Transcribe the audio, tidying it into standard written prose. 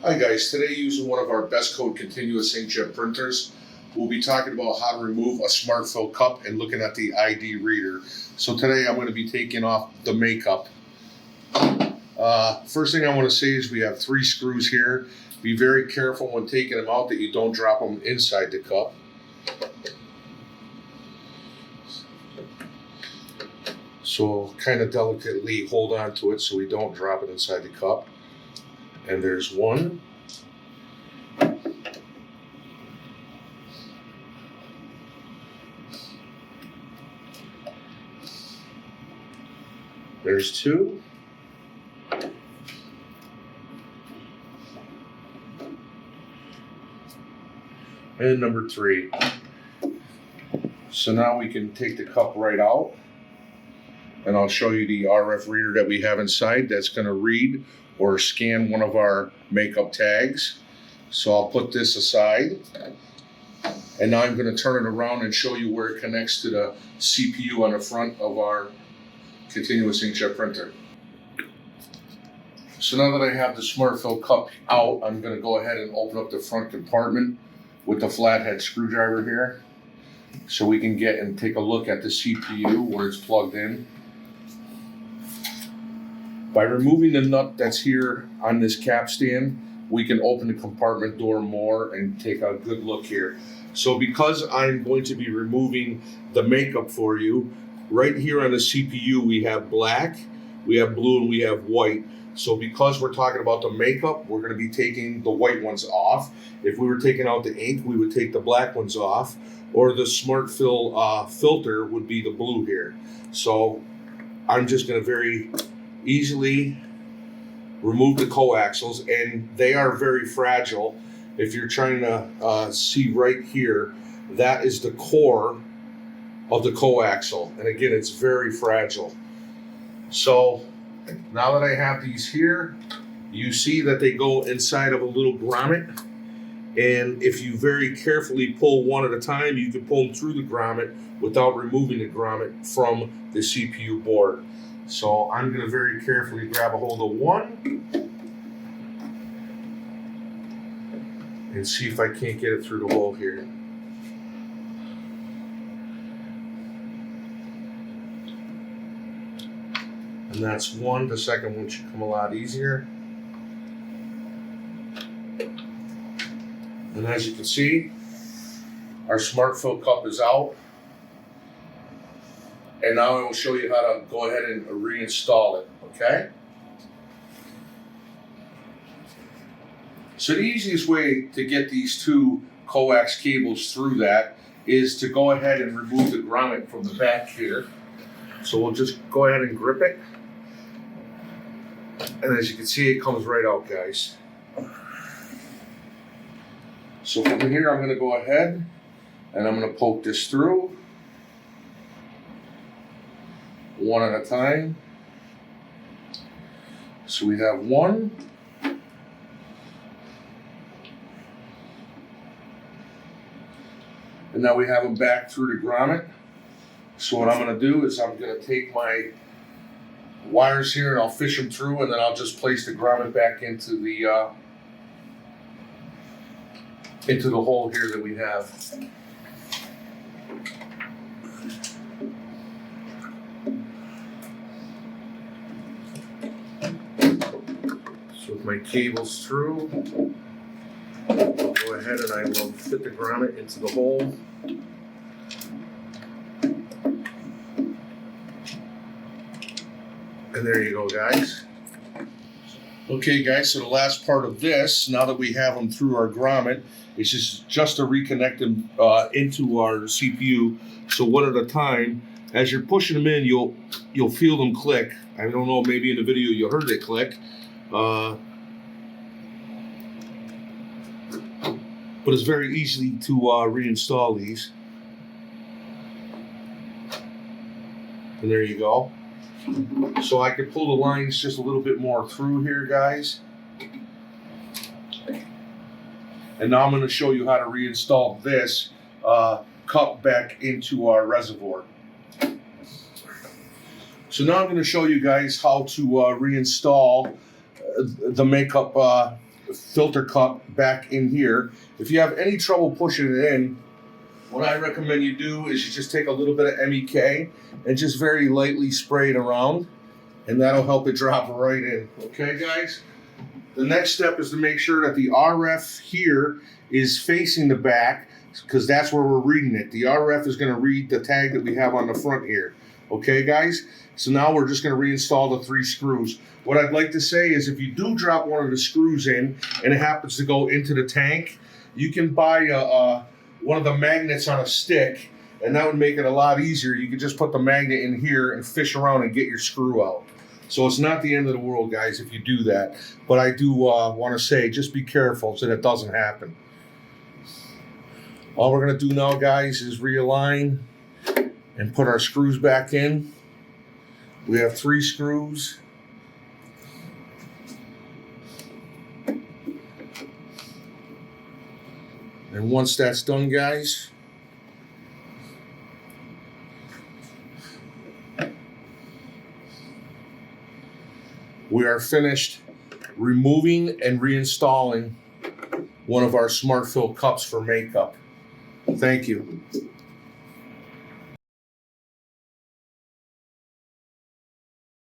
Hi guys, today using one of our BestCode continuous inkjet printers, we'll be talking about how to remove a SmartFill cup and looking at the ID reader. So today I'm going to be taking off the makeup. First thing I want to say is we have 3 screws here. Be very careful when taking them out that you don't drop them inside the cup. So kind of delicately hold on to it so we don't drop it inside the cup. And there's one. There's 2. And number 3. So now we can take the cup right out. And I'll show you the RF reader that we have inside that's going to read or scan one of our makeup tags. So I'll put this aside. And now I'm going to turn it around and show you where it connects to the CPU on the front of our continuous inkjet printer. So now that I have the SmartFill cup out, I'm going to go ahead and open up the front compartment with the flathead screwdriver here so we can get and take a look at the CPU where it's plugged in. By removing the nut that's here on this cap stand, we can open the compartment door more and take a good look here. So because I'm going to be removing the makeup for you, right here on the CPU we have black, we have blue, and we have white. So because we're talking about the makeup, we're going to be taking the white ones off. If we were taking out the ink, we would take the black ones off, or the SmartFill filter would be the blue here. So I'm just going to very easily remove the coaxials, and they are very fragile. If you're trying to see right here, that is the core of the coaxial, and again, it's very fragile. So now that I have these here, you see that they go inside of a little grommet, and if you very carefully pull one at a time, you can pull them through the grommet without removing the grommet from the CPU board. So I'm going to very carefully grab a hold of one and see if I can't get it through the hole here. And that's one. The second one should come a lot easier. And as you can see, our SmartFill cup is out. And now I will show you how to go ahead and reinstall it, okay? So the easiest way to get these 2 coax cables through that is to go ahead and remove the grommet from the back here. So we'll just go ahead and grip it. And as you can see, it comes right out, guys. So from here, I'm going to go ahead and I'm going to poke this through. One at a time. So we have one. And now we have them back through the grommet. So what I'm going to do is I'm going to take my wires here and I'll fish them through, and then I'll just place the grommet back into the hole here that we have. So with my cables through, I'll go ahead and I will fit the grommet into the hole. And there you go, guys. Okay, guys, so the last part of this, now that we have them through our grommet, is just to reconnect them into our CPU. So one at a time. As you're pushing them in, you'll feel them click. I don't know, maybe in the video you heard it click. But it's very easy to reinstall these. And there you go. So I can pull the lines just a little bit more through here, guys. And now I'm going to show you how to reinstall this cup back into our reservoir. So now I'm going to show you guys how to reinstall the makeup filter cup back in here. If you have any trouble pushing it in, what I recommend you do is you just take a little bit of MEK and just very lightly spray it around, and that'll help it drop right in. Okay, guys? The next step is to make sure that the RF here is facing the back, because that's where we're reading it. The RF is going to read the tag that we have on the front here. Okay, guys? So now we're just going to reinstall the 3 screws. What I'd like to say is if you do drop one of the screws in and it happens to go into the tank, you can buy one of the magnets on a stick, and that would make it a lot easier. You could just put the magnet in here and fish around and get your screw out. So it's not the end of the world, guys, if you do that. But I do want to say, just be careful so that doesn't happen. All we're going to do now, guys, is realign and put our screws back in. We have 3 screws. And once that's done, guys, we are finished removing and reinstalling one of our SmartFill cups for makeup. Thank you.